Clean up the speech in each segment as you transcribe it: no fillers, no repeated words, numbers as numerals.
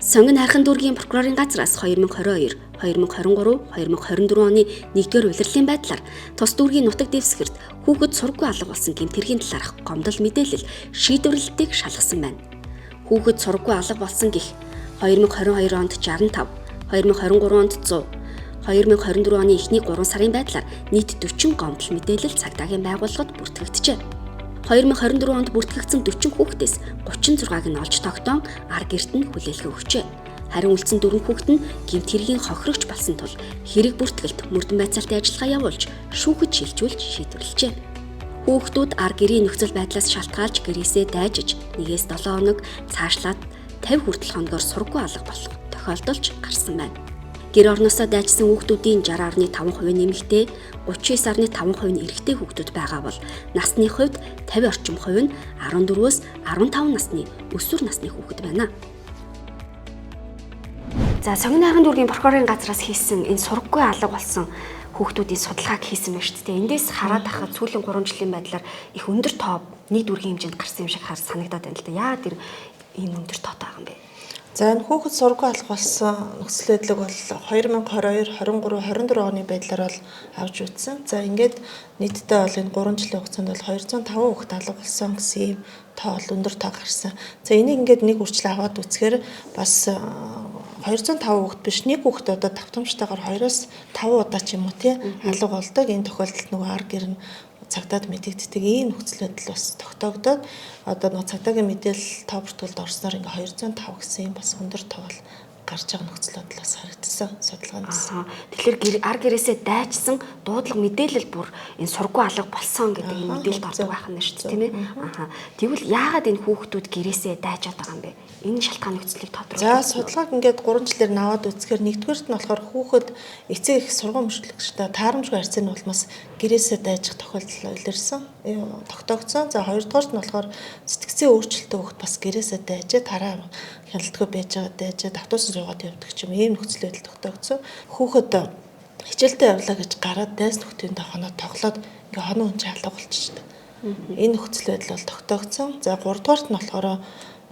Сонгон хайрхан дүүргийн прокурорын газраас 2022, 2023, 2024 оны 1-р улирлын байдлаар тус дүүргийн нутаг дэвсгэрт хүүхэд сургаггүй алга болсон гэмтэргийн талаарх гомдол мэдээлэл шийдвэрлэлтийг шалгасан байна. Хүүхэд сургаггүй алга болсон гэх 2022 онд 65, 2023 онд 100, 2024 оны эхний 3 сарын байдлаар нийт 40 гомдол мэдээлэл цагдаагийн байгууллагад бүртгэгджээ. 2024 онд бүртгэгдсэн 40 хүүхдээс 36-г нь олж тогтоон ар гэрт нь хүлээлгээ өгчээ. Харин үлдсэн 4 хүүхэд нь гэмт хэргийн хохирогч болсон тул хэрэг бүртгэлд мөрдөн байцаалтын ажиллагаа явуулж шүүхэд шилжүүлж шийдвэрлэжээ. Хүүхдүүд ар гэрийн нөхцөл байдлаас шалтгаалж гэрээсээ дайжиж 1-7 хоног цаашлаад 50 хүртэл хоногоор сургаггүй алга болох тохиолдолж гарсан байна. Гэр орносоо дайжсан хүүхдүүдийн 60.5% нь эмэгтэй, 39.5% нь эрэгтэй хүүхдүүд байгаа бол насны хувьд 50 орчим хувь нь 14-өөс 15 насны өсвөр насны хүүхэд байна. За Сонгон хайрхан дүүргийн прокурорын газраас хийсэн энэ сургаггүй алга болсон хүүхдүүдийн судалгааг хийсэн байна шүү дээ. Эндээс хараад ахад сүүлийн 3 жилийн байдлаар их өндөр тоо нэг дүүргийн хэмжээнд гарсан юм шиг санагдаад байна л да. Яагаад тэр энэ өндөр тоотой байгаа юм бэ? За энэ хүүхэд сургаггүй алга болсон нөхцөл байдлыг бол 2022, 23, 24 оны байдлаар бол авч үзсэн. За ингээд нийтдээ бол энэ 3 жилийн хугацаанд бол 205 хүүхэд алга болсон гэсэн ийм тоо бол өндөр тоо гарсан. За энийг ингээд нэг үрчлээ аваад үзэхээр бас 205 хүүхэд биш, нэг хүүхэд одоо давтамжтайгаар 2-оос 5 удаа ч юм уу тий алга болдог. Энэ тохиолдолд нөгөө ар гэр нь цагдаад мэдэгддэг ийм нөхцөл байдал бас тогтоогдоод одоо нөгөө цагдаагийн мэдээлэл тоо бүртгэлд орсноор ингээ 205 гэсэн юм бас өндөр тоо бол гарч байгаа нөхцөл байдал бас харагдсан судалгаанаас. Тэгэхээр ар гэрээсээ дайжсан дуудлага мэдээлэл бүр энэ сургаггүй алга болсон гэдэг энэ мэдээлэлд ордог байх нь шүү дээ тийм ээ. Тэгвэл яагаад энэ хүүхдүүд гэрээсээ дайжаад байгаа юм бэ? Энэ шалтгаан нөхцөлийг тодруулж. За судалгааг ингээд 3 жилээр наваад үзэхээр нэгдүгээрт нь болохоор хүүхэд эцэг их сургууль мөрчлөгчтэй таарамжгүй харьцааны улмаас гэрээсээ дайжих тохиолдол илэрсэн. Тогтоогдсон. За хоёрдугаарт нь болохоор сэтгцийн өөрчлөлтөө хүүхэд бас гэрээсээ дайжээ тараа хяналтгүй байж байгаа дайжээ давтуусан суугаад явдаг ч юм ийм нөхцөл байдал тогтоогдсон. Хүүхэд хичээлдээ явлаа гэж гараад дайс нөхдөндөө хоноо тоглоод ингээ хоноо хүн алга болчихсон. Энэ нөхцөл байдал бол тогтоогдсон. За 3 дугаарт нь болохоор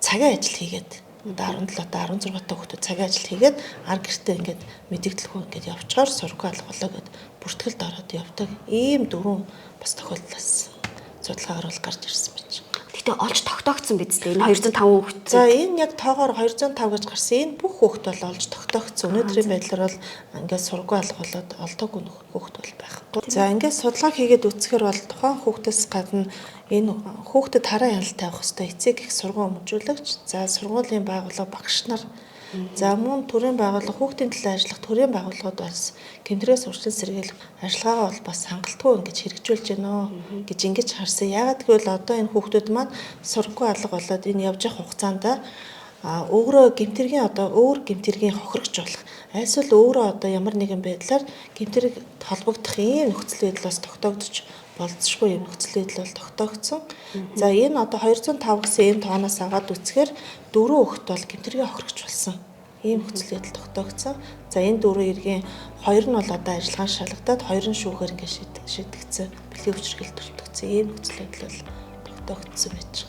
цагийн ажил хийгээд 17 та 16 та хүүхдүүд цагийн ажил хийгээд ар гэртээ ингээд мэдэгдэлгүй ингээд явчаар сургаггүй алга болоо гэд бүртгэлд ороод явдаг. Ийм дөрвөн бас тохиолдлоос судалгаагаар бол гарч ирсэн байж. Гэтэ олж тогтоогдсон биз дээ. Энэ 205 хүүхэд. За энэ яг тоогоор 205 гэж гарсан. Энэ бүх хүүхэд бол олж тогтоогдсон. Өнөөдрийн байдлаар бол ингээд сургаггүй алга болоод олдоогүй хүүхэд бол байхгүй. За ингээд судалгаа хийгээд үзэхээр бол тухайн хүүхдээс гадна энэ хүүхдэд хараа хяналт тавих хэрэгтэй эцэг их сургууль өмжүүлэгч, за сургуулийн байгууллага багш нар, за мөн төрийн байгууллага хүүхдийн төлөө ажиллах төрийн байгууллагууд бас гэмтрээс урьдчилан сэргийлэх ажиллагаагаа бол бас хангалтгүй ингэж хэрэгжүүлж байна гэж ингэж харсан. Яагаад гэвэл одоо энэ хүүхдүүд маань сургаггүй алга болоод энэ явж явах хугацаанд өөрөө гэмтэргийн одоо өөр гэмтэргийн хохирогч болох айсвал өөрөө одоо ямар нэгэн байдлаар гэмтэрэг холбогдох ийм нөхцөл байдлаас тогтоогдож болцсохгүй юм нөхцөл байдал бол тогтоогдсон. За энэ одоо 205 гэсэн энэ тооноос аваад үзэхээр 4 хүүхэд бол гэмтэргийн хохирогч болсон. Ийм нөхцөл байдал тогтоогдсон. За энэ 4 эргийн 2 нь бол одоо ажиллагаа шалгадаад 2 нь шүүхээр ингээд шийдэгдсэн. Бэлгийн хүчирхэл төрөлтөгдсөн. Ийм нөхцөл байдал бол тогтоогдсон байж.